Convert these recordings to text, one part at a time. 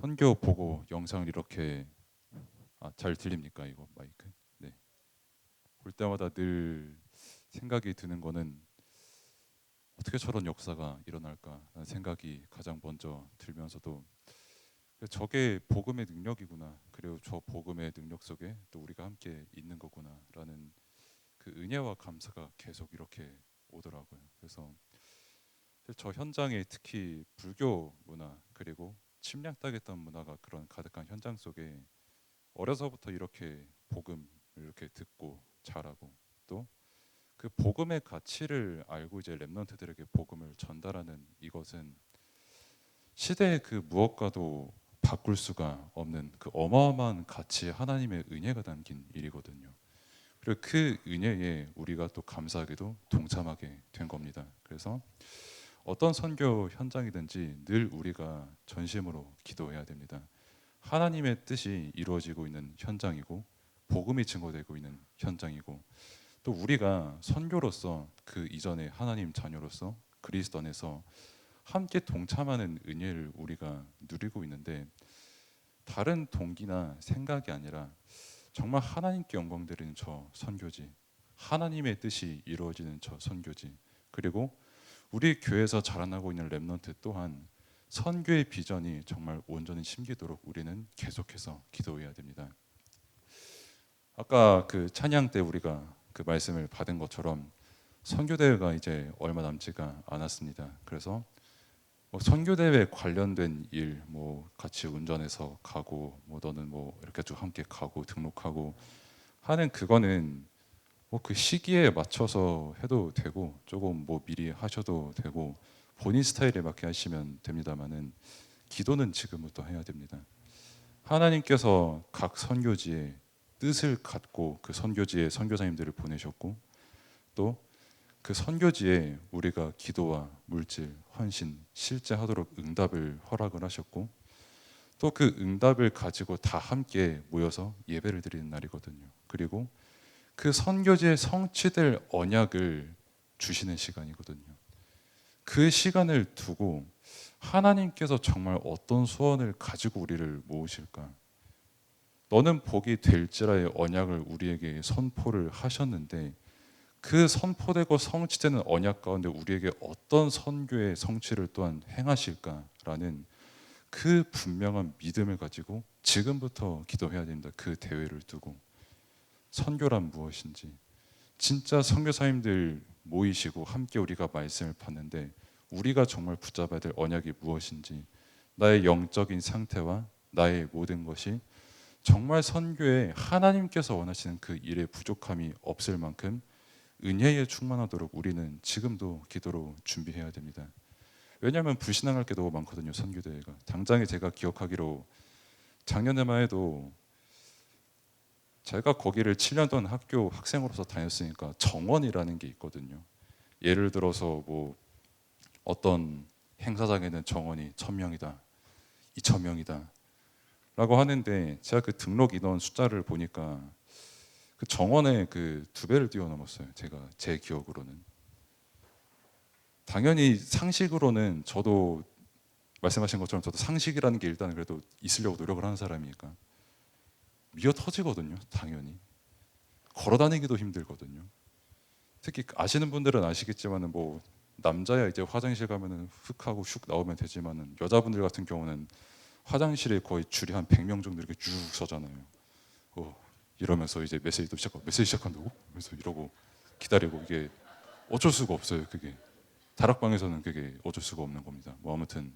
선교 보고 영상을 이렇게 잘 들립니까 이거 마이크? 네. 볼 때마다 늘 생각이 드는 거는 어떻게 저런 역사가 일어날까라는 생각이 가장 먼저 들면서도 저게 복음의 능력이구나. 그리고 저 복음의 능력 속에 또 우리가 함께 있는 거구나라는 그 은혜와 감사가 계속 이렇게 오더라고요. 그래서 저 현장에 특히 불교 문화 그리고 침략당했던 문화가 그런 가득한 현장 속에 어려서부터 이렇게 복음을 이렇게 듣고 자라고 또 그 복음의 가치를 알고 이제 렘넌트들에게 복음을 전달하는 이것은 시대의 그 무엇과도 바꿀 수가 없는 그 어마어마한 가치 하나님의 은혜가 담긴 일이거든요. 그리고 그 은혜에 우리가 또 감사하게도 동참하게 된 겁니다. 그래서 어떤 선교 현장이든지 늘 우리가 전심으로 기도해야 됩니다. 하나님의 뜻이 이루어지고 있는 현장이고 복음이 증거되고 있는 현장이고 또 우리가 선교로서 그 이전에 하나님 자녀로서 그리스도 안에서 함께 동참하는 은혜를 우리가 누리고 있는데 다른 동기나 생각이 아니라 정말 하나님께 영광 드리는 저 선교지 하나님의 뜻이 이루어지는 저 선교지 그리고 우리 교회에서 자라나고 있는 렘넌트 또한 선교의 비전이 정말 온전히 심기도록 우리는 계속해서 기도해야 됩니다. 아까 그 찬양 때 우리가 그 말씀을 받은 것처럼 선교 대회가 이제 얼마 남지가 않았습니다. 그래서 뭐 선교 대회 관련된 일, 뭐 같이 운전해서 가고, 뭐 너는 뭐 이렇게 쭉 함께 가고 등록하고 하는 그거는 뭐 그 시기에 맞춰서 해도 되고 조금 뭐 미리 하셔도 되고 본인 스타일에 맞게 하시면 됩니다만은 기도는 지금부터 해야 됩니다. 하나님께서 각 선교지에 뜻을 갖고 그 선교지에 선교사님들을 보내셨고 또 그 선교지에 우리가 기도와 물질, 헌신, 실제 하도록 응답을 허락을 하셨고 또 그 응답을 가지고 다 함께 모여서 예배를 드리는 날이거든요. 그리고 그 선교지에 성취될 언약을 주시는 시간이거든요. 그 시간을 두고 하나님께서 정말 어떤 소원을 가지고 우리를 모으실까? 너는 복이 될지라의 언약을 우리에게 선포를 하셨는데 그 선포되고 성취되는 언약 가운데 우리에게 어떤 선교의 성취를 또한 행하실까라는 그 분명한 믿음을 가지고 지금부터 기도해야 됩니다. 그 대회를 두고 선교란 무엇인지 진짜 선교사님들 모이시고 함께 우리가 말씀을 받는데 우리가 정말 붙잡아야 될 언약이 무엇인지 나의 영적인 상태와 나의 모든 것이 정말 선교에 하나님께서 원하시는 그 일에 부족함이 없을 만큼 은혜에 충만하도록 우리는 지금도 기도로 준비해야 됩니다. 왜냐하면 불신앙할 게 너무 많거든요. 선교대회가 당장에 제가 기억하기로 작년에만 해도 제가 거기를 7년 동안 학교 학생으로서 다녔으니까 정원이라는 게 있거든요. 예를 들어서 뭐 어떤 행사장에는 정원이 1,000명이다, 2,000명이다 라고 하는데 제가 그 등록 인원 숫자를 보니까 그 정원의 그 2배를 뛰어넘었어요. 제가 제 기억으로는. 당연히 상식으로는 저도 말씀하신 것처럼 저도 상식이라는 게 일단 그래도 있으려고 노력을 하는 사람이니까 미어 터지거든요. 당연히. 걸어 다니기도 힘들거든요. 특히 아시는 분들은 아시겠지만은 뭐 남자야 이제 화장실 가면은 흑 하고 슉 나오면 되지만은 여자분들 같은 경우는 화장실에 거의 줄이 한 100명 정도 이렇게 쭉 서잖아요. 이러면서 이제 메시지도 시작하고 메시지 시작한다고? 그래서 이러고 기다리고 이게 어쩔 수가 없어요. 그게 다락방에서는 그게 어쩔 수가 없는 겁니다. 뭐 아무튼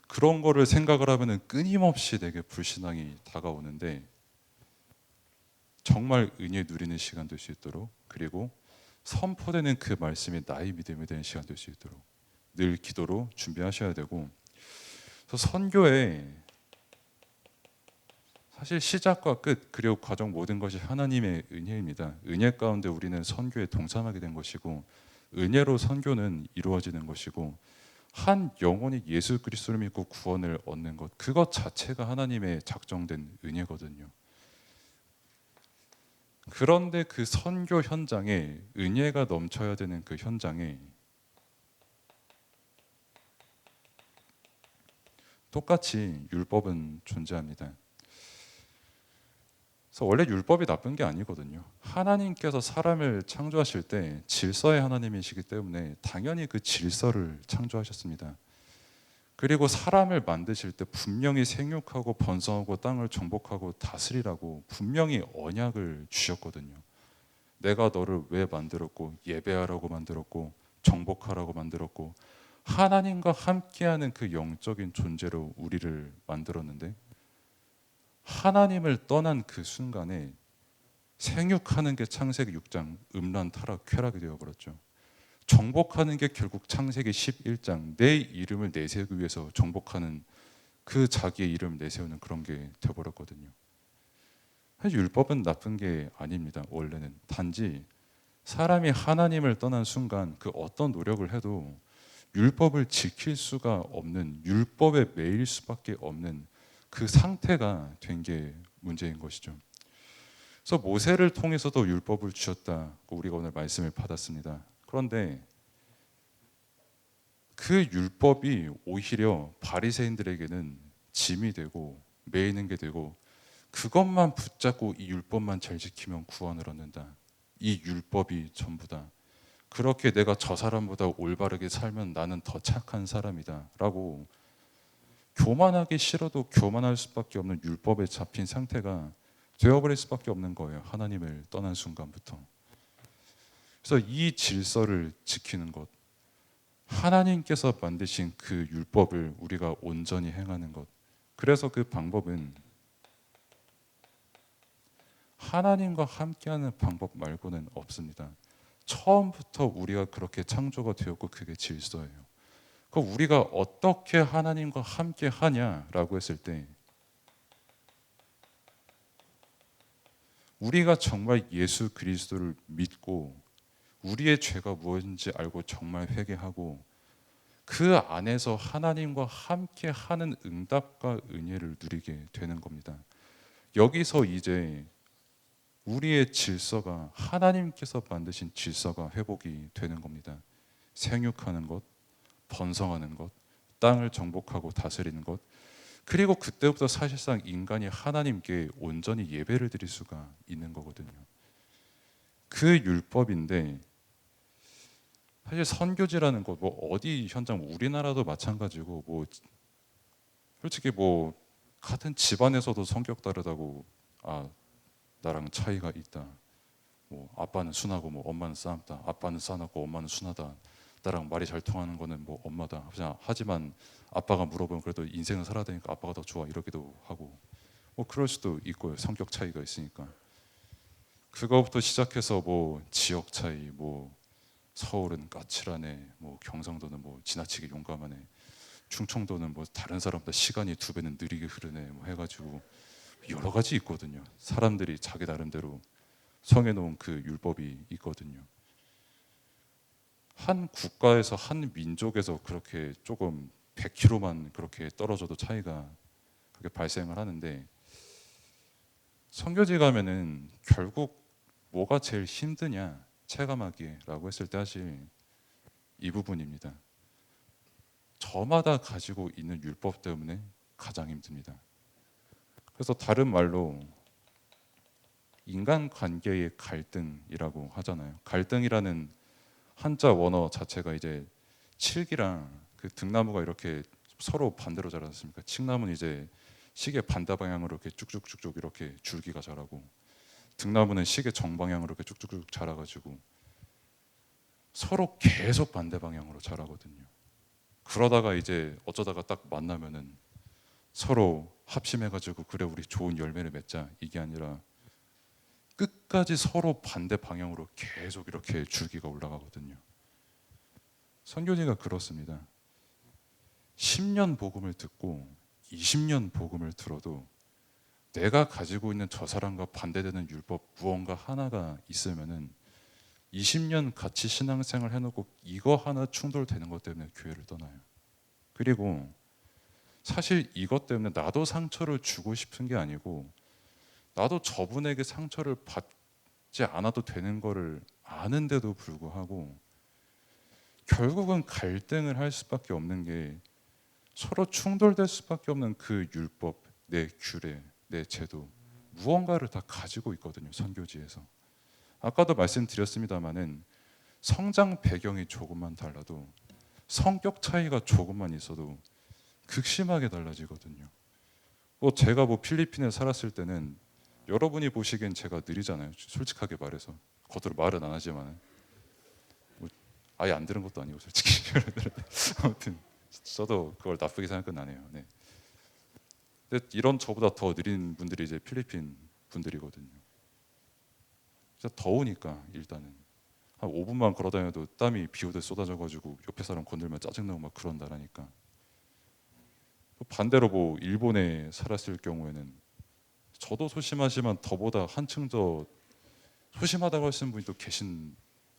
그런 거를 생각을 하면은 끊임없이 내게 불신앙이 다가오는데 정말 은혜 누리는 시간 될 수 있도록 그리고 선포되는 그 말씀이 나의 믿음이 되는 시간 될 수 있도록 늘 기도로 준비하셔야 되고 그래서 선교에 사실 시작과 끝 그리고 과정 모든 것이 하나님의 은혜입니다. 은혜 가운데 우리는 선교에 동참하게 된 것이고 은혜로 선교는 이루어지는 것이고 한 영혼이 예수 그리스도를 믿고 구원을 얻는 것 그것 자체가 하나님의 작정된 은혜거든요. 그런데 그 선교 현장에 은혜가 넘쳐야 되는 그 현장에 똑같이 율법은 존재합니다. 그래서 원래 율법이 나쁜 게 아니거든요. 하나님께서 사람을 창조하실 때 질서의 하나님이시기 때문에 당연히 그 질서를 창조하셨습니다. 그리고 사람을 만드실 때 분명히 생육하고 번성하고 땅을 정복하고 다스리라고 분명히 언약을 주셨거든요. 내가 너를 왜 만들었고 예배하라고 만들었고 정복하라고 만들었고 하나님과 함께하는 그 영적인 존재로 우리를 만들었는데 하나님을 떠난 그 순간에 생육하는 게 창세기 6장 음란 타락 쾌락이 되어버렸죠. 정복하는 게 결국 창세기 11장 내 이름을 내세우기 위해서 정복하는 그 자기의 이름을 내세우는 그런 게 되어버렸거든요. 사실 율법은 나쁜 게 아닙니다. 원래는 단지 사람이 하나님을 떠난 순간 그 어떤 노력을 해도 율법을 지킬 수가 없는 율법에 매일 수밖에 없는 그 상태가 된 게 문제인 것이죠. 그래서 모세를 통해서도 율법을 주셨다고 우리가 오늘 말씀을 받았습니다. 그런데 그 율법이 오히려 바리새인들에게는 짐이 되고 매이는 게 되고 그것만 붙잡고 이 율법만 잘 지키면 구원을 얻는다. 이 율법이 전부다. 그렇게 내가 저 사람보다 올바르게 살면 나는 더 착한 사람이다 라고 교만하기 싫어도 교만할 수밖에 없는 율법에 잡힌 상태가 되어버릴 수밖에 없는 거예요. 하나님을 떠난 순간부터. 그래서 이 질서를 지키는 것, 하나님께서 만드신 그 율법을 우리가 온전히 행하는 것, 그래서 그 방법은 하나님과 함께하는 방법 말고는 없습니다. 처음부터 우리가 그렇게 창조가 되었고 그게 질서예요. 그 우리가 어떻게 하나님과 함께 하냐라고 했을 때 우리가 정말 예수 그리스도를 믿고 우리의 죄가 무엇인지 알고 정말 회개하고 그 안에서 하나님과 함께 하는 응답과 은혜를 누리게 되는 겁니다. 여기서 이제 우리의 질서가 하나님께서 만드신 질서가 회복이 되는 겁니다. 생육하는 것, 번성하는 것, 땅을 정복하고 다스리는 것, 그리고 그때부터 사실상 인간이 하나님께 온전히 예배를 드릴 수가 있는 거거든요. 그 율법인데 사실 선교지라는 것, 뭐 어디 현장, 우리나라도 마찬가지고, 뭐 솔직히 뭐 같은 집안에서도 성격 다르다고, 아 나랑 차이가 있다. 뭐 아빠는 순하고 뭐 엄마는 싸움다. 아빠는 싸놓고 엄마는 순하다. 나랑 말이 잘 통하는 거는 뭐 엄마다. 하지만 아빠가 물어보면 그래도 인생을 살아야 되니까 아빠가 더 좋아 이러기도 하고, 뭐 그럴 수도 있고요. 성격 차이가 있으니까. 그거부터 시작해서 뭐 지역 차이, 뭐 서울은 까칠하네, 뭐 경상도는 뭐 지나치게 용감하네, 충청도는 뭐 다른 사람보다 시간이 2배는 느리게 흐르네, 뭐 해가지고 여러 가지 있거든요. 사람들이 자기 나름대로 정해놓은 그 율법이 있거든요. 한 국가에서 한 민족에서 그렇게 조금 100km만 그렇게 떨어져도 차이가 그렇게 발생을 하는데 선교지 가면은 결국 뭐가 제일 힘드냐 체감하기라고 했을 때 사실 이 부분입니다. 저마다 가지고 있는 율법 때문에 가장 힘듭니다. 그래서 다른 말로 인간관계의 갈등이라고 하잖아요. 갈등이라는 한자 원어 자체가 이제 칠기랑 그 등나무가 이렇게 서로 반대로 자라지 않습니까? 칡나무는 이제 시계 반대 방향으로 이렇게 쭉쭉쭉쭉 이렇게 줄기가 자라고 등나무는 시계 정방향으로 이렇게 쭉쭉쭉 자라가지고 서로 계속 반대 방향으로 자라거든요. 그러다가 이제 어쩌다가 딱 만나면은 서로 합심해가지고 그래 우리 좋은 열매를 맺자 이게 아니라 끝까지 서로 반대 방향으로 계속 이렇게 줄기가 올라가거든요. 선교지가 그렇습니다. 10년 복음을 듣고 20년 복음을 들어도 내가 가지고 있는 저 사람과 반대되는 율법 무언가 하나가 있으면은 20년 같이 신앙생활 해놓고 이거 하나 충돌되는 것 때문에 교회를 떠나요. 그리고 사실 이것 때문에 나도 상처를 주고 싶은 게 아니고 나도 저분에게 상처를 받지 않아도 되는 거를 아는데도 불구하고 결국은 갈등을 할 수밖에 없는 게 서로 충돌될 수밖에 없는 그 율법, 내 규례, 내 제도, 무언가를 다 가지고 있거든요. 선교지에서. 아까도 말씀드렸습니다마는 성장 배경이 조금만 달라도, 성격 차이가 조금만 있어도 극심하게 달라지거든요. 제가 필리핀에 살았을 때는 여러분이 보시기엔 제가 느리잖아요. 솔직하게 말해서. 겉으로 말은 안 하지만 아예 안 들은 것도 아니고 솔직히. 아무튼 저도 그걸 나쁘게 생각은 안 해요. 네. 근데 이런 저보다 더 느린 분들이 이제 필리핀 분들이거든요. 진짜 더우니까 일단은 한 5분만 걸어다녀도 땀이 비 오듯 쏟아져가지고 옆에 사람 건들면 짜증나고 막 그런다라니까. 반대로 일본에 살았을 경우에는 저도 소심하지만 더보다 한층 더 소심하다고 하시는 분이 또 계신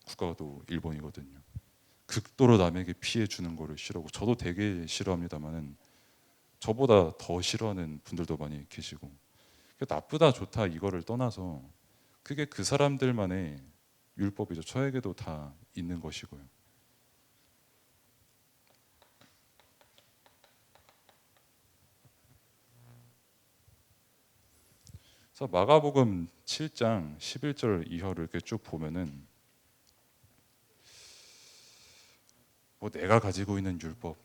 국가가 또 일본이거든요. 극도로 남에게 피해 주는 거를 싫어하고, 저도 되게 싫어합니다만은 저보다 더 싫어하는 분들도 많이 계시고, 나쁘다 좋다 이거를 떠나서 그게 그 사람들만의 율법이죠. 저에게도 다 있는 것이고요. 그래서 마가복음 7장 11절 이하를 이렇게 쭉 보면은 내가 가지고 있는 율법,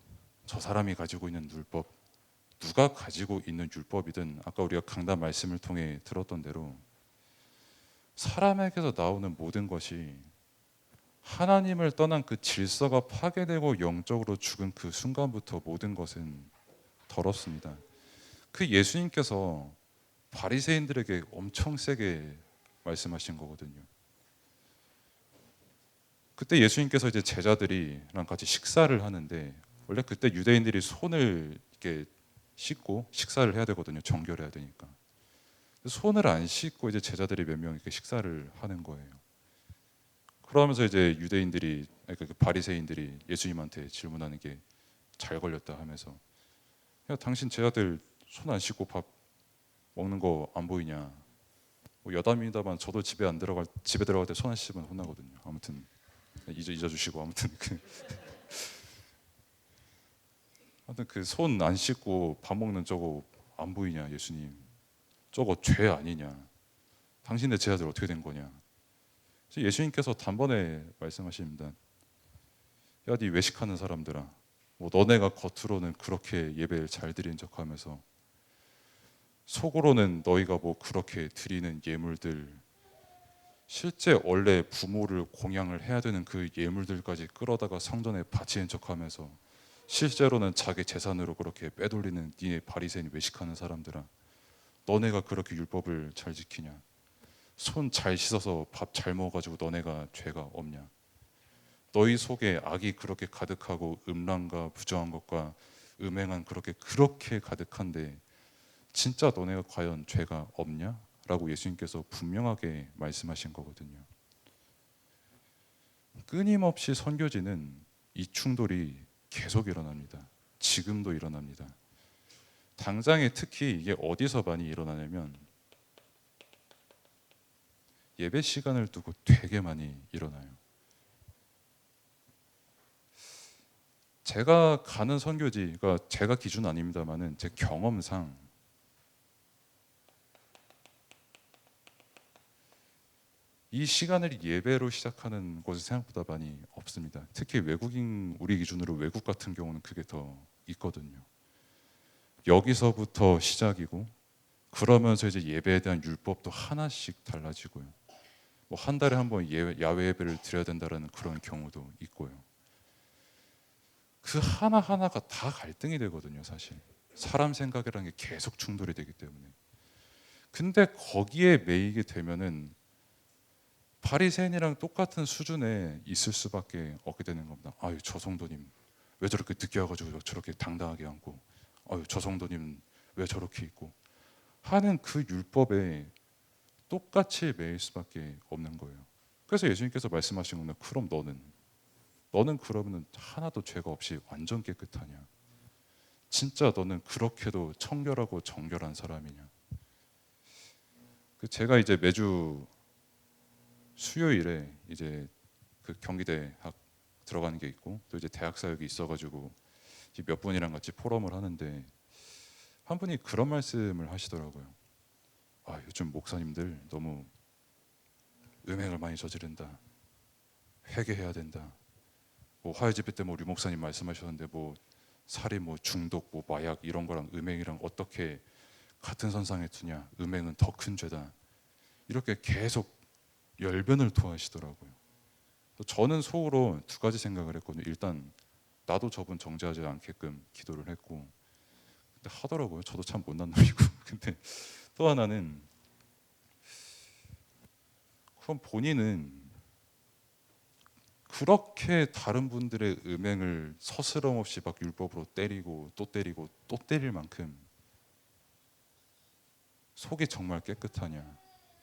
저 사람이 가지고 있는 율법, 누가 가지고 있는 율법이든 아까 우리가 강단 말씀을 통해 들었던 대로 사람에게서 나오는 모든 것이 하나님을 떠난 그 질서가 파괴되고 영적으로 죽은 그 순간부터 모든 것은 더럽습니다. 그 예수님께서 바리새인들에게 엄청 세게 말씀하신 거거든요. 그때 예수님께서 이제 제자들이랑 같이 식사를 하는데, 원래 그때 유대인들이 손을 이렇게 씻고 식사를 해야 되거든요. 정결해야 되니까. 손을 안 씻고 이제 제자들이 몇 명 이렇게 식사를 하는 거예요. 그러면서 이제 유대인들이, 그러니까 그 바리새인들이 예수님한테 질문하는 게 잘 걸렸다 하면서, 야 당신 제자들 손 안 씻고 밥 먹는 거 안 보이냐? 여담입니다만 저도 집에 들어갈 때 손 안 씻으면 혼나거든요. 아무튼 잊어주시고, 아무튼 그 손 안 씻고 밥 먹는 저거 안 보이냐 예수님? 저거 죄 아니냐? 당신의 제자들 어떻게 된 거냐? 예수님께서 단번에 말씀하십니다. 야, 네 외식하는 사람들아, 너네가 겉으로는 그렇게 예배를 잘 드린 척하면서 속으로는 너희가 그렇게 드리는 예물들, 실제 원래 부모를 공양을 해야 되는 그 예물들까지 끌어다가 성전에 바치는 척하면서 실제로는 자기 재산으로 그렇게 빼돌리는 니네 바리새인 외식하는 사람들아, 너네가 그렇게 율법을 잘 지키냐? 손 잘 씻어서 밥 잘 먹어가지고 너네가 죄가 없냐? 너희 속에 악이 그렇게 가득하고 음란과 부정한 것과 음행한 그렇게 가득한데 진짜 너네가 과연 죄가 없냐? 라고 예수님께서 분명하게 말씀하신 거거든요. 끊임없이 선교지는 이 충돌이 계속 일어납니다. 지금도 일어납니다. 당장에 특히 이게 어디서 많이 일어나냐면 예배 시간을 두고 되게 많이 일어나요. 제가 가는 선교지가 제가 기준 아닙니다만은 제 경험상 이 시간을 예배로 시작하는 곳이 생각보다 많이 없습니다. 특히 외국인, 우리 기준으로 외국 같은 경우는 그게 더 있거든요. 여기서부터 시작이고, 그러면서 이제 예배에 대한 율법도 하나씩 달라지고요. 한 달에 한 번 야외 예배를 드려야 된다는 그런 경우도 있고요. 그 하나하나가 다 갈등이 되거든요, 사실. 사람 생각이라는 게 계속 충돌이 되기 때문에. 근데 거기에 매이게 되면은 바리새인이랑 똑같은 수준에 있을 수밖에 없게 되는 겁니다. 아유, 저 성도님 왜 저렇게 늦게 와가지고 저렇게 당당하게 앉고, 아유, 저 성도님 왜 저렇게 있고 하는 그 율법에 똑같이 매일 수밖에 없는 거예요. 그래서 예수님께서 말씀하신 겁니다. 그럼 너는 그러면 하나도 죄가 없이 완전 깨끗하냐? 진짜 너는 그렇게도 청결하고 정결한 사람이냐? 제가 이제 매주 수요일에 이제 그 경기대학 들어가는 게 있고, 또 이제 대학 사역이 있어가지고 몇 분이랑 같이 포럼을 하는데 한 분이 그런 말씀을 하시더라고요. 아, 요즘 목사님들 너무 음행을 많이 저지른다. 회개해야 된다. 뭐 화요 집회 때 뭐 류 목사님 말씀하셨는데 뭐 살인, 뭐 중독, 뭐 마약 이런 거랑 음행이랑 어떻게 같은 선상에 두냐. 음행은 더 큰 죄다. 이렇게 계속 열변을 토하시더라고요. 저는 속으로 두 가지 생각을 했거든요. 일단 나도 저분 정죄하지 않게끔 기도를 했고, 근데 하더라고요. 저도 참 못난 놈이고. 근데 또 하나는 그럼 본인은 그렇게 다른 분들의 음행을 서스럼 없이 막 율법으로 때리고 또 때리고 또 때릴 만큼 속이 정말 깨끗하냐?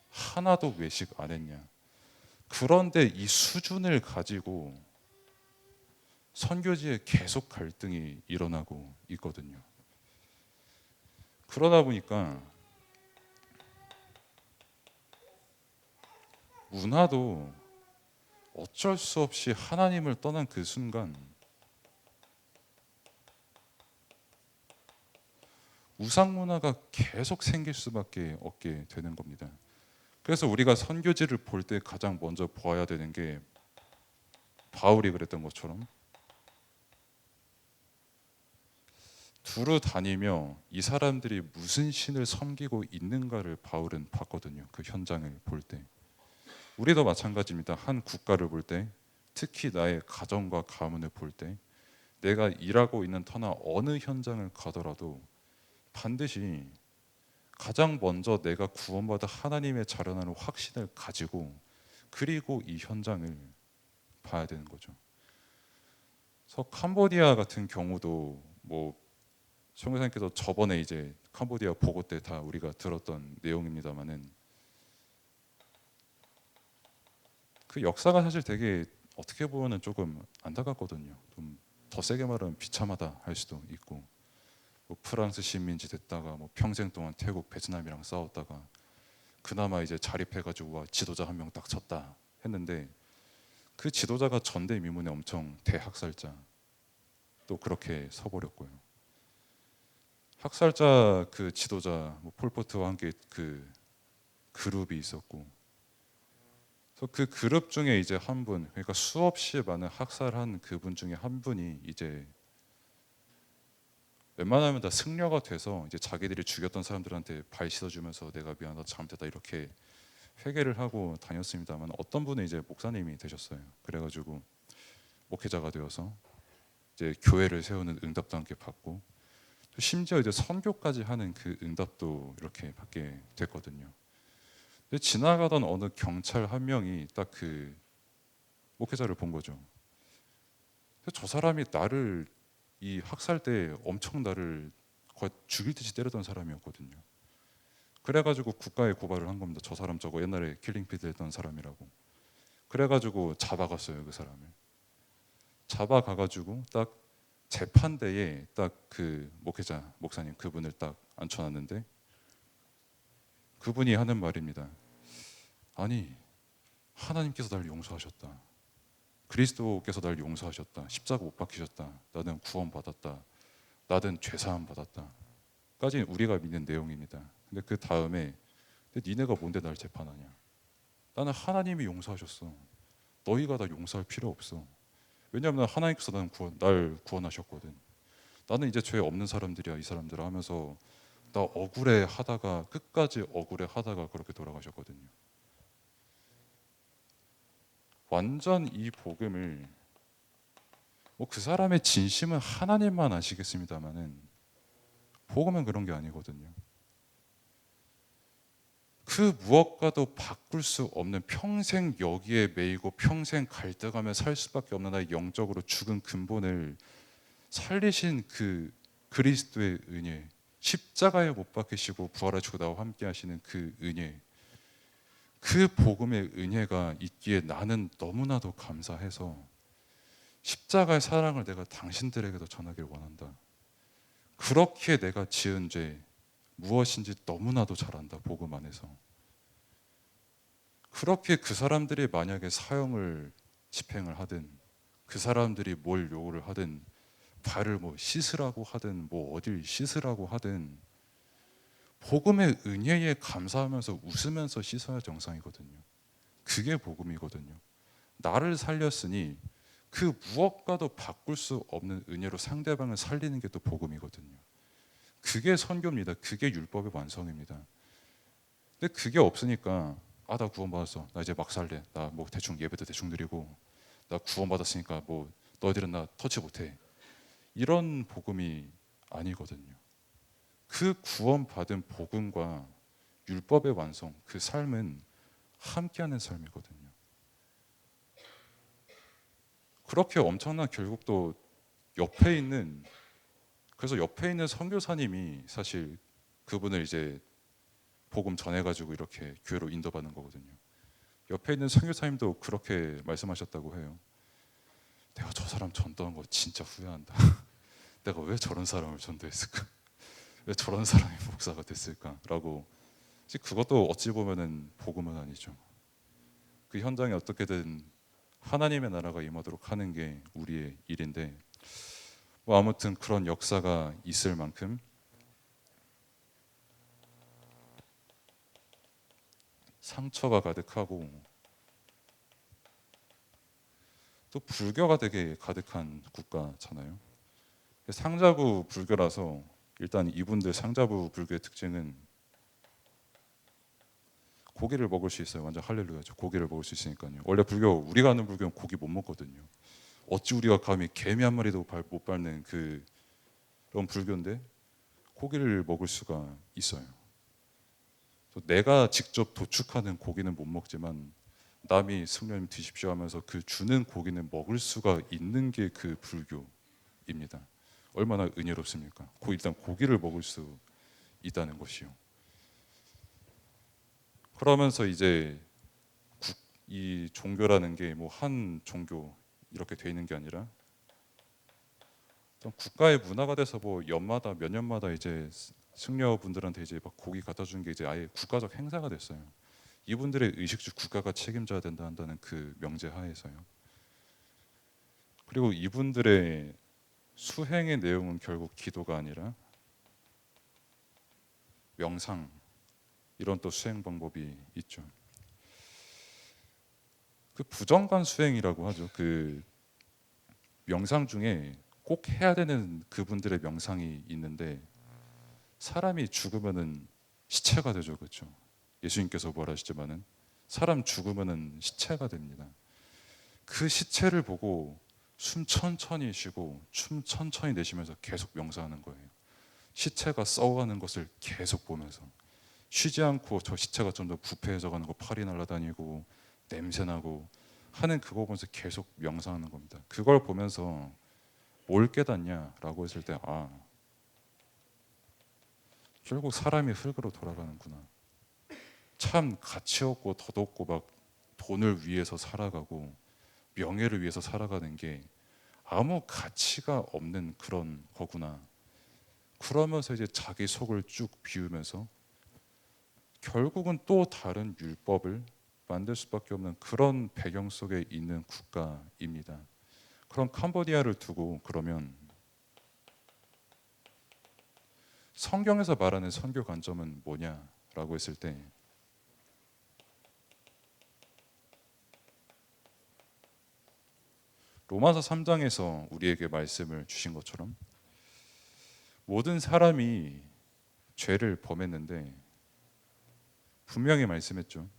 하나도 외식 안 했냐? 그런데 이 수준을 가지고 선교지에 계속 갈등이 일어나고 있거든요. 그러다 보니까 문화도 어쩔 수 없이 하나님을 떠난 그 순간 우상 문화가 계속 생길 수밖에 없게 되는 겁니다. 그래서 우리가 선교지를 볼 때 가장 먼저 보아야 되는 게 바울이 그랬던 것처럼 두루 다니며 이 사람들이 무슨 신을 섬기고 있는가를 바울은 봤거든요. 그 현장을 볼 때. 우리도 마찬가지입니다. 한 국가를 볼 때, 특히 나의 가정과 가문을 볼 때, 내가 일하고 있는 터나 어느 현장을 가더라도 반드시 가장 먼저 내가 구원받아 하나님의 자라나는 확신을 가지고 그리고 이 현장을 봐야 되는 거죠. 그래서 캄보디아 같은 경우도 뭐 성교사님께서 저번에 이제 캄보디아 보고 때 다 우리가 들었던 내용입니다만은 그 역사가 사실 되게 어떻게 보면은 조금 안타깝거든요. 좀 더 세게 말하면 비참하다 할 수도 있고 뭐 프랑스 식민지 됐다가 뭐 평생 동안 태국 베트남이랑 싸웠다가 그나마 이제 자립해가지고 와 지도자 한 명 딱 쳤다 했는데 그 지도자가 전대미문에 엄청 대학살자 또 그렇게 서버렸고요. 학살자 그 지도자 뭐 폴포트와 함께 그 그룹이 있었고 그래서 그 그룹 중에 이제 한 분, 그러니까 수없이 많은 학살한 그분 중에 한 분이 이제 웬만하면 다 승려가 돼서 이제 자기들이 죽였던 사람들한테 발 씻어주면서 내가 미안하다 잘못했다 이렇게 회개를 하고 다녔습니다만 어떤 분은 이제 목사님이 되셨어요. 그래가지고 목회자가 되어서 이제 교회를 세우는 응답도 함께 받고 또 심지어 이제 선교까지 하는 그 응답도 이렇게 받게 됐거든요. 근데 지나가던 어느 경찰 한 명이 딱 그 목회자를 본 거죠. 저 사람이 나를 이 학살 때 엄청 나를 거의 죽일 듯이 때렸던 사람이었거든요. 그래가지고 국가에 고발을 한 겁니다. 저 사람 저거 옛날에 킬링피드 했던 사람이라고. 그래가지고 잡아갔어요 그 사람을. 잡아가가지고 딱 재판대에 딱 그 목회자 목사님 그분을 딱 앉혀놨는데 그분이 하는 말입니다. 아니 하나님께서 날 용서하셨다. 그리스도께서 날 용서하셨다. 십자가 못 박히셨다. 나는 구원받았다. 나는 죄사함 받았다. 까지 우리가 믿는 내용입니다. 근데 그 다음에 니네가 뭔데 날 재판하냐? 나는 하나님이 용서하셨어. 너희가 나 용서할 필요 없어. 왜냐하면 하나님께서 날 구원하셨거든. 나는 이제 죄 없는 사람들이야 이 사람들 하면서 나 억울해 하다가 끝까지 억울해 하다가 그렇게 돌아가셨거든요. 완전 이 복음을 뭐 그 사람의 진심은 하나님만 아시겠습니다만은 복음은 그런 게 아니거든요. 그 무엇과도 바꿀 수 없는 평생 여기에 매이고 평생 갈등하며 살 수밖에 없는 나의 영적으로 죽은 근본을 살리신 그 그리스도의 은혜, 십자가에 못 박히시고 부활하시고 나와 함께 하시는 그 은혜, 그 복음의 은혜가 있기에 나는 너무나도 감사해서 십자가의 사랑을 내가 당신들에게도 전하길 원한다. 그렇게 내가 지은 죄 무엇인지 너무나도 잘 안다. 복음 안에서. 그렇게 그 사람들이 만약에 사형을 집행을 하든 그 사람들이 뭘 요구를 하든 발을 뭐 씻으라고 하든 뭐 어딜 씻으라고 하든 복음의 은혜에 감사하면서 웃으면서 씻어야 정상이거든요. 그게 복음이거든요. 나를 살렸으니 그 무엇과도 바꿀 수 없는 은혜로 상대방을 살리는 게 또 복음이거든요. 그게 선교입니다. 그게 율법의 완성입니다. 근데 그게 없으니까 나 구원받았어. 나 이제 막 살래. 나 뭐 대충 예배도 대충 드리고 나 구원받았으니까 뭐 너희들은 나 터치 못해. 이런 복음이 아니거든요. 그 구원받은 복음과 율법의 완성, 그 삶은 함께하는 삶이거든요. 그렇게 엄청난 결국 또 옆에 있는 그래서 옆에 있는 선교사님이 사실 그분을 이제 복음 전해가지고 이렇게 교회로 인도받는 거거든요. 옆에 있는 선교사님도 그렇게 말씀하셨다고 해요. 내가 저 사람 전도한 거 진짜 후회한다. 내가 왜 저런 사람을 전도했을까? 왜 저런 사람이 목사가 됐을까?라고. 그것도 어찌 보면은 복음은 아니죠. 그 현장에 어떻게든 하나님의 나라가 임하도록 하는 게 우리의 일인데 뭐 아무튼 그런 역사가 있을 만큼 상처가 가득하고 또 불교가 되게 가득한 국가잖아요. 상자부 불교라서 일단 이분들 상자부 불교의 특징은 고기를 먹을 수 있어요. 완전 할렐루야죠. 고기를 먹을 수 있으니까요. 원래 불교 우리가 아는 불교는 고기 못 먹거든요. 어찌 우리가 감히 개미 한 마리도 못 밟는 그런 불교인데 고기를 먹을 수가 있어요. 내가 직접 도축하는 고기는 못 먹지만 남이 승려님 드십시오 하면서 그 주는 고기는 먹을 수가 있는 게 그 불교입니다. 얼마나 은혜롭습니까? 일단 고기를 먹을 수 있다는 것이요. 그러면서 이제 이 종교라는 게 뭐 한 종교 이렇게 돼 있는 게 아니라 국가의 문화가 돼서 뭐 연마다 몇 년마다 이제 승려분들한테 이제 막 고기 갖다 주는 게 이제 아예 국가적 행사가 됐어요. 이분들의 의식주 국가가 책임져야 된다 한다는 그 명제 하에서요. 그리고 이분들의 수행의 내용은 결국 기도가 아니라 명상 이런 또 수행 방법이 있죠. 그 부정관 수행이라고 하죠. 그 명상 중에 꼭 해야 되는 그분들의 명상이 있는데 사람이 죽으면은 시체가 되죠, 그렇죠? 예수님께서 말하시지만은 사람 죽으면은 시체가 됩니다. 그 시체를 보고 숨 천천히 쉬고 춤 천천히 내쉬면서 계속 명상하는 거예요. 시체가 썩어가는 것을 계속 보면서 쉬지 않고 저 시체가 점점 부패해져 가는 거, 팔이 날아다니고 냄새나고 하는 그거 보면서 계속 명상하는 겁니다. 그걸 보면서 뭘 깨닫냐라고 했을 때 결국 사람이 흙으로 돌아가는구나. 참 가치 없고 덧없고 막 돈을 위해서 살아가고 명예를 위해서 살아가는 게 아무 가치가 없는 그런 거구나. 그러면서 이제 자기 속을 쭉 비우면서 결국은 또 다른 율법을 만들 수밖에 없는 그런 배경 속에 있는 국가입니다. 그럼 캄보디아를 두고 그러면 성경에서 말하는 선교 관점은 뭐냐라고 했을 때 로마서 3장에서 우리에게 말씀을 주신 것처럼 모든 사람이 죄를 범했는데 분명히 말씀했죠.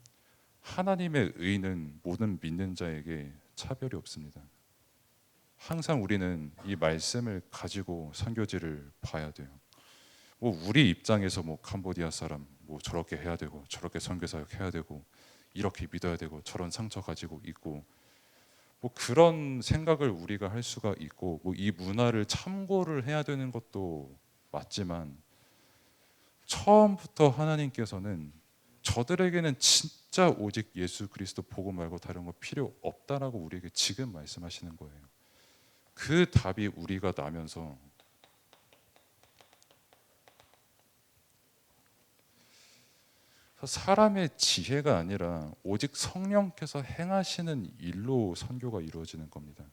하나님의 의는 모든 믿는 자에게 차별이 없습니다. 항상 우리는 이 말씀을 가지고 선교지를 봐야 돼요. 뭐 우리 입장에서 뭐 캄보디아 사람 뭐 저렇게 해야 되고 저렇게 선교 사역 해야 되고 이렇게 믿어야 되고 저런 상처 가지고 있고 뭐 그런 생각을 우리가 할 수가 있고 뭐 이 문화를 참고를 해야 되는 것도 맞지만 처음부터 하나님께서는 저들에게는 진짜 오직 예수 그리스도 복음 말고 다른 거 필요 없다라고 우리에게 지금 말씀하시는 거예요. 그 답이 우리가 나면서 사람의 지혜가 아니라 오직 성령께서 행하시는 일로 선교가 이루어지는 겁니다.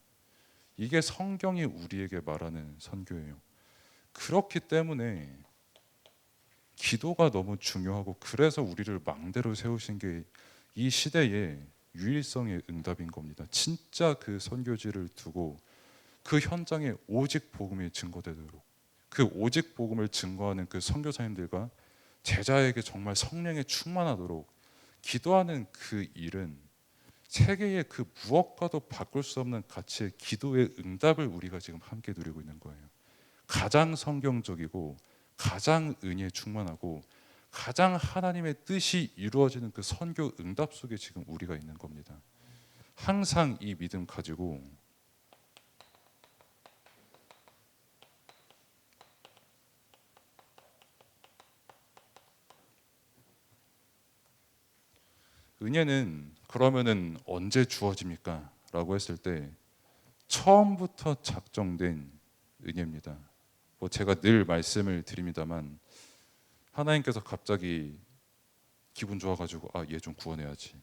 이게 성경이 우리에게 말하는 선교예요. 그렇기 때문에 기도가 너무 중요하고, 그래서 우리를 망대로 세우신 게 이 시대의 유일성의 응답인 겁니다. 진짜 그 선교지를 두고 그 현장에 오직 복음이 증거되도록, 그 오직 복음을 증거하는 그 선교사님들과 제자에게 정말 성령에 충만하도록 기도하는 그 일은 세계의 그 무엇과도 바꿀 수 없는 가치의 기도의 응답을 우리가 지금 함께 누리고 있는 거예요. 가장 성경적이고 가장 은혜에 충만하고 가장 하나님의 뜻이 이루어지는 그 선교 응답 속에 지금 우리가 있는 겁니다. 항상 이 믿음 가지고 은혜는 그러면은 언제 주어집니까? 라고 했을 때 처음부터 작정된 은혜입니다. 뭐 제가 늘 말씀을 드립니다만, 하나님께서 갑자기 기분 좋아가지고 얘 좀 구원해야지,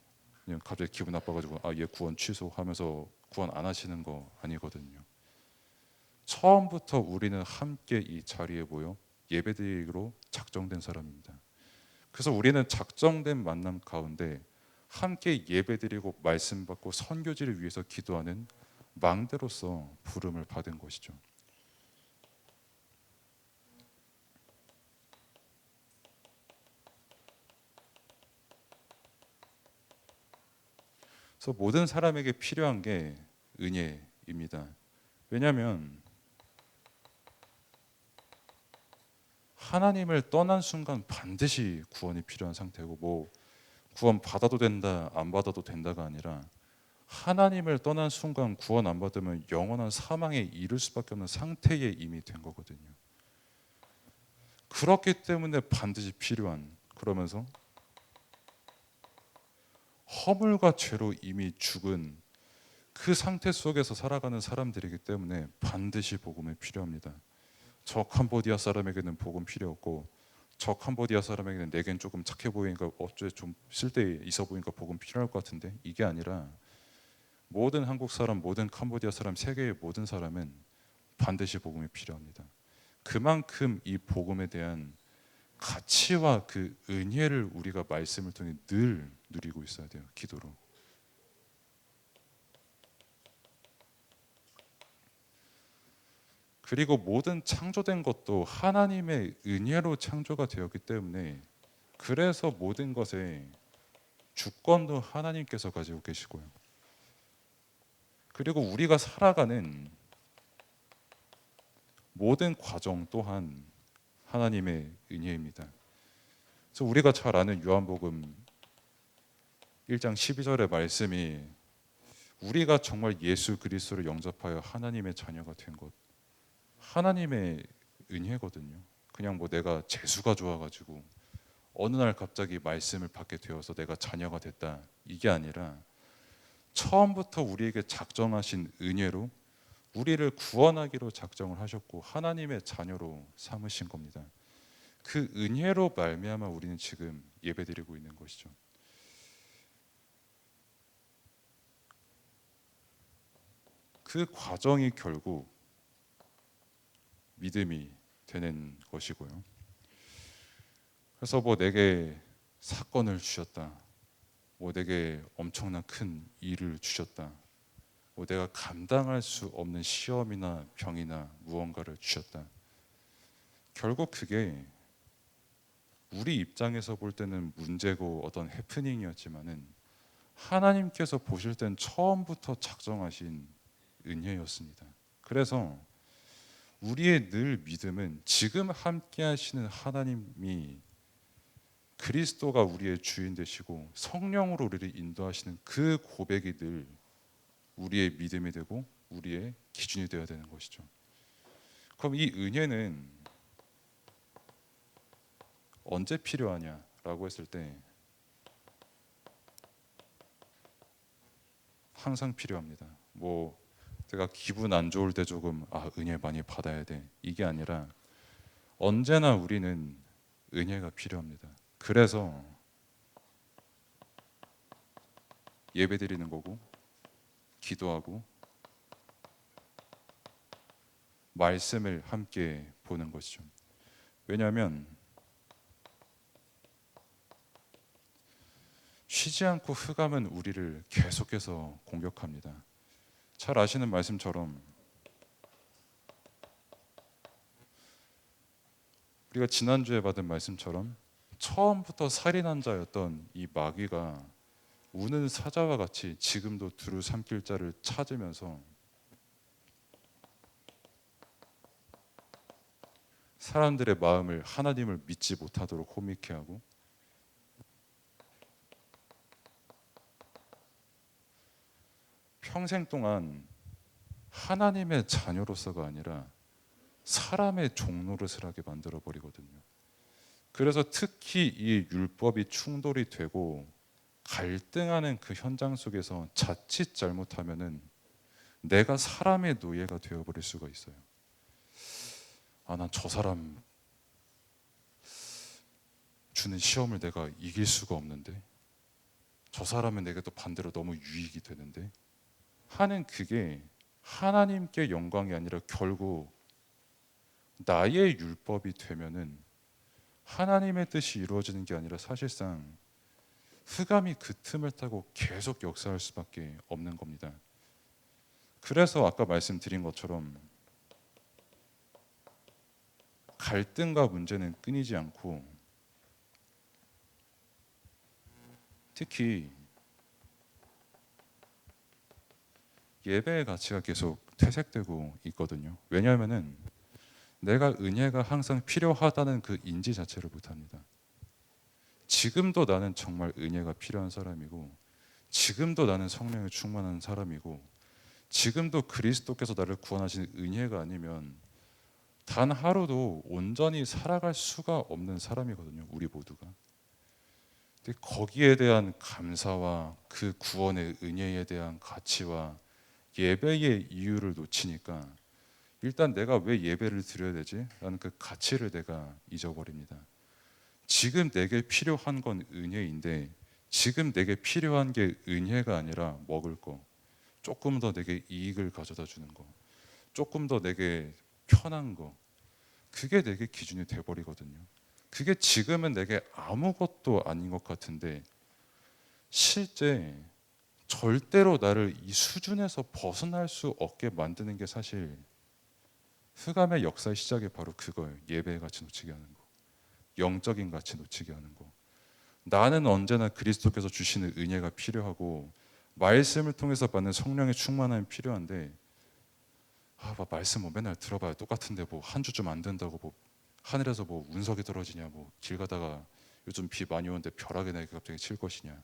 그냥 갑자기 기분 나빠가지고 얘 구원 취소하면서 구원 안 하시는 거 아니거든요. 처음부터 우리는 함께 이 자리에 모여 예배드리기로 작정된 사람입니다. 그래서 우리는 작정된 만남 가운데 함께 예배드리고 말씀 받고 선교지를 위해서 기도하는 망대로서 부름을 받은 것이죠. 그래서 모든 사람에게 필요한 게 은혜입니다. 왜냐하면 하나님을 떠난 순간 반드시 구원이 필요한 상태고, 뭐 구원 받아도 된다 안 받아도 된다가 아니라 하나님을 떠난 순간 구원 안 받으면 영원한 사망에 이를 수밖에 없는 상태에 이미 된 거거든요. 그렇기 때문에 반드시 필요한, 그러면서 허물과 죄로 이미 죽은 그 상태 속에서 살아가는 사람들이기 때문에 반드시 복음이 필요합니다. 저 캄보디아 사람에게는 복음 필요 없고, 저 캄보디아 사람에게는 내겐 조금 착해 보이니까 어째 좀 쓸데 있어 보이니까 복음 필요할 것 같은데, 이게 아니라 모든 한국 사람, 모든 캄보디아 사람, 세계의 모든 사람은 반드시 복음이 필요합니다. 그만큼 이 복음에 대한 가치와 그 은혜를 우리가 말씀을 통해 늘 누리고 있어야 돼요. 기도로. 그리고 모든 창조된 것도 하나님의 은혜로 창조가 되었기 때문에, 그래서 모든 것의 주권도 하나님께서 가지고 계시고요. 그리고 우리가 살아가는 모든 과정 또한 하나님의 은혜입니다. 그래서 우리가 잘 아는 요한복음 1장 12절의 말씀이 우리가 정말 예수 그리스도를 영접하여 하나님의 자녀가 된 것, 하나님의 은혜거든요. 그냥 뭐 내가 재수가 좋아가지고 어느 날 갑자기 말씀을 받게 되어서 내가 자녀가 됐다, 이게 아니라 처음부터 우리에게 작정하신 은혜로 우리를 구원하기로 작정을 하셨고 하나님의 자녀로 삼으신 겁니다. 그 은혜로 말미암아 우리는 지금 예배드리고 있는 것이죠. 그 과정이 결국 믿음이 되는 것이고요. 그래서 뭐 내게 사건을 주셨다, 뭐 내게 엄청난 큰 일을 주셨다, 뭐 내가 감당할 수 없는 시험이나 병이나 무언가를 주셨다, 결국 그게 우리 입장에서 볼 때는 문제고 어떤 해프닝이었지만은 하나님께서 보실 땐 처음부터 작정하신 은혜였습니다. 그래서 우리의 늘 믿음은 지금 함께 하시는 하나님이 그리스도가 우리의 주인 되시고 성령으로 우리를 인도하시는 그 고백이 늘 우리의 믿음이 되고 우리의 기준이 되어야 되는 것이죠. 그럼 이 은혜는 언제 필요하냐라고 했을 때 항상 필요합니다. 뭐 내가 기분 안 좋을 때 조금 은혜 많이 받아야 돼, 이게 아니라 언제나 우리는 은혜가 필요합니다. 그래서 예배드리는 거고 기도하고 말씀을 함께 보는 것이죠. 왜냐하면 쉬지 않고 흑암은 우리를 계속해서 공격합니다. 잘 아시는 말씀처럼 우리가 지난주에 받은 말씀처럼 처음부터 살인한 자였던 이 마귀가 우는 사자와 같이 지금도 두루 삼킬 자를 찾으면서 사람들의 마음을 하나님을 믿지 못하도록 호미케 하고 평생 동안 하나님의 자녀로서가 아니라 사람의 종노릇을 하게 만들어 버리거든요. 그래서 특히 이 율법이 충돌이 되고 갈등하는 그 현장 속에서 자칫 잘못하면은 내가 사람의 노예가 되어 버릴 수가 있어요. 아, 난 저 사람 주는 시험을 내가 이길 수가 없는데, 저 사람은 내게 또 반대로 너무 유익이 되는데 하는, 그게 하나님께 영광이 아니라 결국 나의 율법이 되면은 하나님의 뜻이 이루어지는 게 아니라 사실상 흑암이 그 틈을 타고 계속 역사할 수밖에 없는 겁니다. 그래서 아까 말씀드린 것처럼 갈등과 문제는 끊이지 않고 특히 예배의 가치가 계속 퇴색되고 있거든요. 왜냐하면은 내가 은혜가 항상 필요하다는 그 인지 자체를 못합니다. 지금도 나는 정말 은혜가 필요한 사람이고, 지금도 나는 성령에 충만한 사람이고, 지금도 그리스도께서 나를 구원하신 은혜가 아니면 단 하루도 온전히 살아갈 수가 없는 사람이거든요. 우리 모두가. 근데 거기에 대한 감사와 그 구원의 은혜에 대한 가치와 예배의 이유를 놓치니까 일단 내가 왜 예배를 드려야 되지? 라는 그 가치를 내가 잊어버립니다. 지금 내게 필요한 건 은혜인데 지금 내게 필요한 게 은혜가 아니라 먹을 거, 조금 더 내게 이익을 가져다 주는 거, 조금 더 내게 편한 거, 그게 내게 기준이 돼버리거든요. 그게 지금은 내게 아무것도 아닌 것 같은데 실제 절대로 나를 이 수준에서 벗어날 수 없게 만드는 게 사실 흑암의 역사의 시작이 바로 그거예요. 예배의 가치 놓치게 하는 거, 영적인 가치 놓치게 하는 거. 나는 언제나 그리스도께서 주시는 은혜가 필요하고 말씀을 통해서 받는 성령의 충만함이 필요한데 말씀 뭐 맨날 들어봐요. 똑같은데 뭐 한 주쯤 안 된다고 뭐 하늘에서 뭐 운석이 떨어지냐, 뭐 길 가다가 요즘 비 많이 오는데 벼락이 내게 갑자기 칠 것이냐.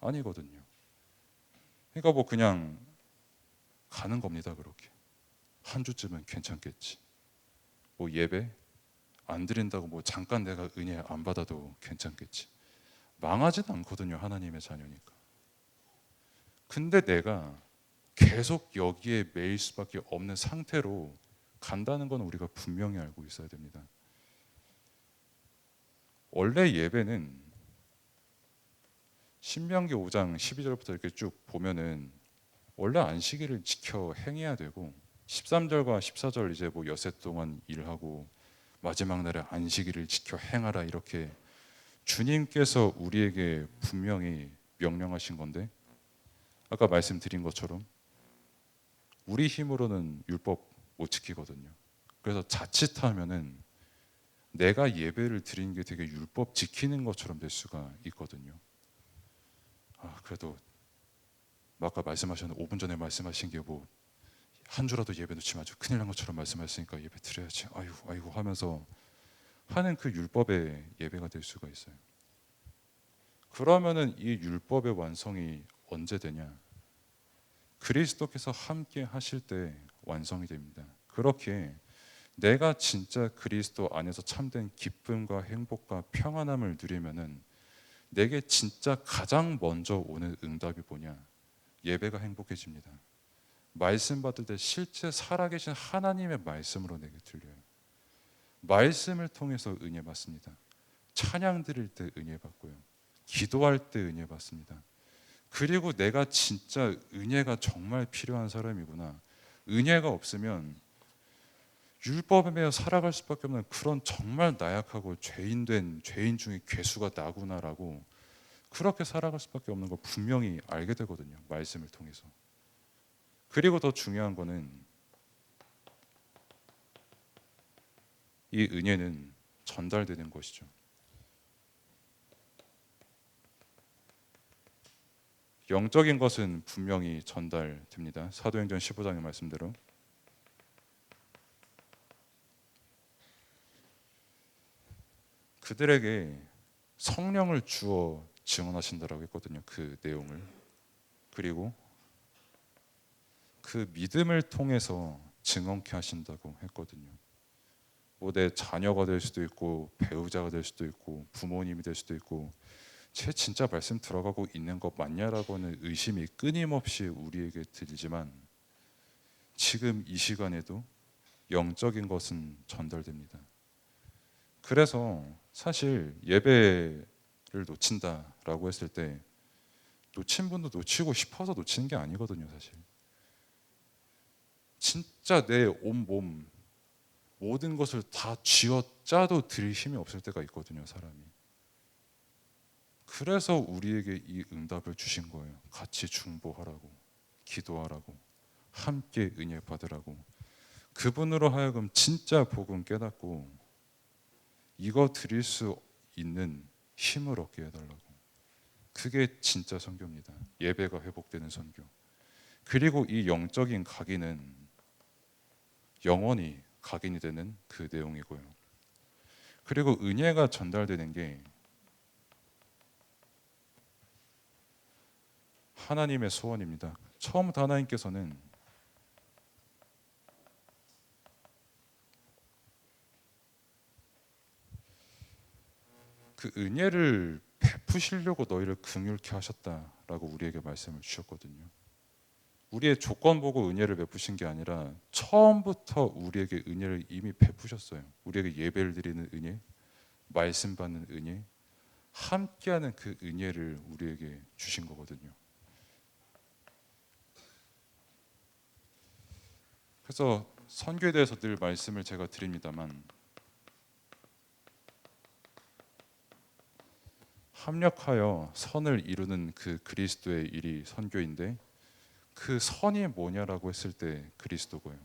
아니거든요. 그러니까 뭐 그냥 가는 겁니다. 그렇게 한 주쯤은 괜찮겠지. 뭐 예배 안 드린다고 뭐 잠깐 내가 은혜 안 받아도 괜찮겠지. 망하진 않거든요. 하나님의 자녀니까. 근데 내가 계속 여기에 매일 수밖에 없는 상태로 간다는 건 우리가 분명히 알고 있어야 됩니다. 원래 예배는 신명기 5장 12절부터 이렇게 쭉 보면은 원래 안식일을 지켜 행해야 되고 13절과 14절 이제 뭐 여세 동안 일하고 마지막 날에 안식일을 지켜 행하라 이렇게 주님께서 우리에게 분명히 명령하신 건데 아까 말씀드린 것처럼 우리 힘으로는 율법 못 지키거든요. 그래서 자칫하면은 내가 예배를 드리는 게 되게 율법 지키는 것처럼 될 수가 있거든요. 그래도 아까 말씀하셨는데 5분 전에 말씀하신 게 뭐 한 주라도 예배 놓치면 아주 큰일 난 것처럼 말씀하시니까 예배 드려야지. 아이고 하면서 하는 그 율법의 예배가 될 수가 있어요. 그러면은 이 율법의 완성이 언제 되냐? 그리스도께서 함께 하실 때 완성이 됩니다. 그렇게 내가 진짜 그리스도 안에서 참된 기쁨과 행복과 평안함을 누리면은 내게 진짜 가장 먼저 오는 응답이 뭐냐? 예배가 행복해집니다. 말씀 받을 때 실제 살아계신 하나님의 말씀으로 내게 들려요. 말씀을 통해서 은혜 받습니다. 찬양 드릴 때 은혜 받고요. 기도할 때 은혜 받습니다. 그리고 내가 진짜 은혜가 정말 필요한 사람이구나. 은혜가 없으면 율법에 매여 살아갈 수밖에 없는 그런 정말 나약하고 죄인 중에 괴수가 나구나라고 그렇게 살아갈 수밖에 없는 걸 분명히 알게 되거든요. 말씀을 통해서. 그리고 더 중요한 거는 이 은혜는 전달되는 것이죠. 영적인 것은 분명히 전달됩니다. 사도행전 15장의 말씀대로. 그들에게 성령을 주어 증언하신다라고 했거든요. 그 내용을. 그리고 그 믿음을 통해서 증언케 하신다고 했거든요. 뭐 내 자녀가 될 수도 있고 배우자가 될 수도 있고 부모님이 될 수도 있고 쟤 진짜 말씀 들어가고 있는 것 맞냐라고는 의심이 끊임없이 우리에게 들지만 지금 이 시간에도 영적인 것은 전달됩니다. 그래서 사실 예배를 놓친다라고 했을 때 놓친 분도 놓치고 싶어서 놓치는 게 아니거든요. 사실 진짜 내 온몸 모든 것을 다 쥐어짜도 드릴 힘이 없을 때가 있거든요. 사람이. 그래서 우리에게 이 응답을 주신 거예요. 같이 중보하라고, 기도하라고, 함께 은혜 받으라고. 그분으로 하여금 진짜 복음 깨닫고 이거 드릴 수 있는 힘을 얻게 해달라고. 그게 진짜 선교입니다. 예배가 회복되는 선교. 그리고 이 영적인 각인은 영원히 각인이 되는 그 내용이고요. 그리고 은혜가 전달되는 게 하나님의 소원입니다. 처음부터 하나님께서는 그 은혜를 베푸시려고 너희를 긍휼케 하셨다라고 우리에게 말씀을 주셨거든요. 우리의 조건 보고 은혜를 베푸신 게 아니라 처음부터 우리에게 은혜를 이미 베푸셨어요. 우리에게 예배를 드리는 은혜, 말씀 받는 은혜, 함께하는 그 은혜를 우리에게 주신 거거든요. 그래서 선교에 대해서 늘 말씀을 제가 드립니다만 합력하여 선을 이루는 그 그리스도의 일이 선교인데 그 선이 뭐냐라고 했을 때 그리스도고요.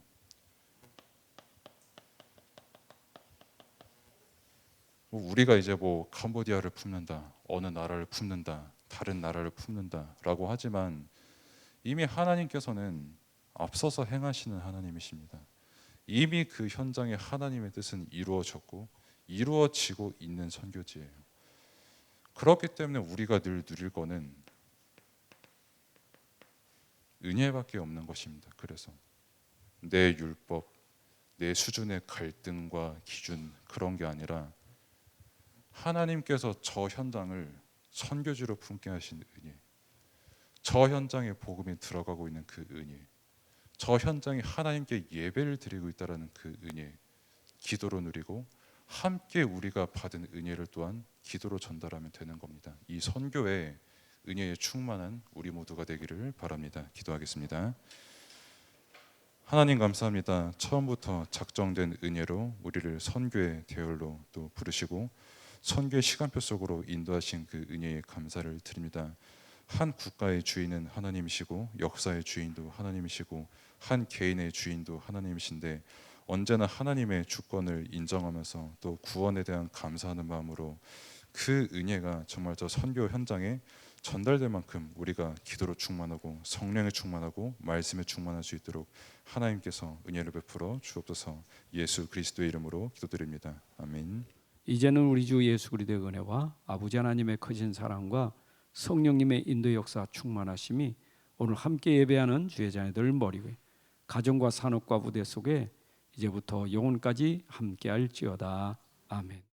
우리가 이제 뭐 캄보디아를 품는다, 어느 나라를 품는다, 다른 나라를 품는다라고 하지만 이미 하나님께서는 앞서서 행하시는 하나님이십니다. 이미 그 현장에 하나님의 뜻은 이루어졌고 이루어지고 있는 선교지예요. 그렇기 때문에 우리가 늘 누릴 거는 은혜밖에 없는 것입니다. 그래서 내 율법, 내 수준의 갈등과 기준 그런 게 아니라 하나님께서 저 현장을 선교지로 품게 하신 은혜, 저 현장에 복음이 들어가고 있는 그 은혜, 저 현장에 하나님께 예배를 드리고 있다라는 그 은혜, 기도로 누리고 함께 우리가 받은 은혜를 또한 기도로 전달하면 되는 겁니다. 이 선교에 은혜에 충만한 우리 모두가 되기를 바랍니다. 기도하겠습니다. 하나님 감사합니다. 처음부터 작정된 은혜로 우리를 선교의 대열로 또 부르시고 선교의 시간표 속으로 인도하신 그 은혜에 감사를 드립니다. 한 국가의 주인은 하나님이시고 역사의 주인도 하나님이시고 한 개인의 주인도 하나님이신데 언제나 하나님의 주권을 인정하면서 또 구원에 대한 감사하는 마음으로 그 은혜가 정말 저 선교 현장에 전달될 만큼 우리가 기도로 충만하고 성령에 충만하고 말씀에 충만할 수 있도록 하나님께서 은혜를 베풀어 주옵소서. 예수 그리스도의 이름으로 기도드립니다. 아멘. 이제는 우리 주 예수 그리스도의 은혜와 아버지 하나님의 크신 사랑과 성령님의 인도 역사 충만하심이 오늘 함께 예배하는 주의 자녀들 머리 위에 가정과 산업과 부대 속에 이제부터 영혼까지 함께할지어다. 아멘.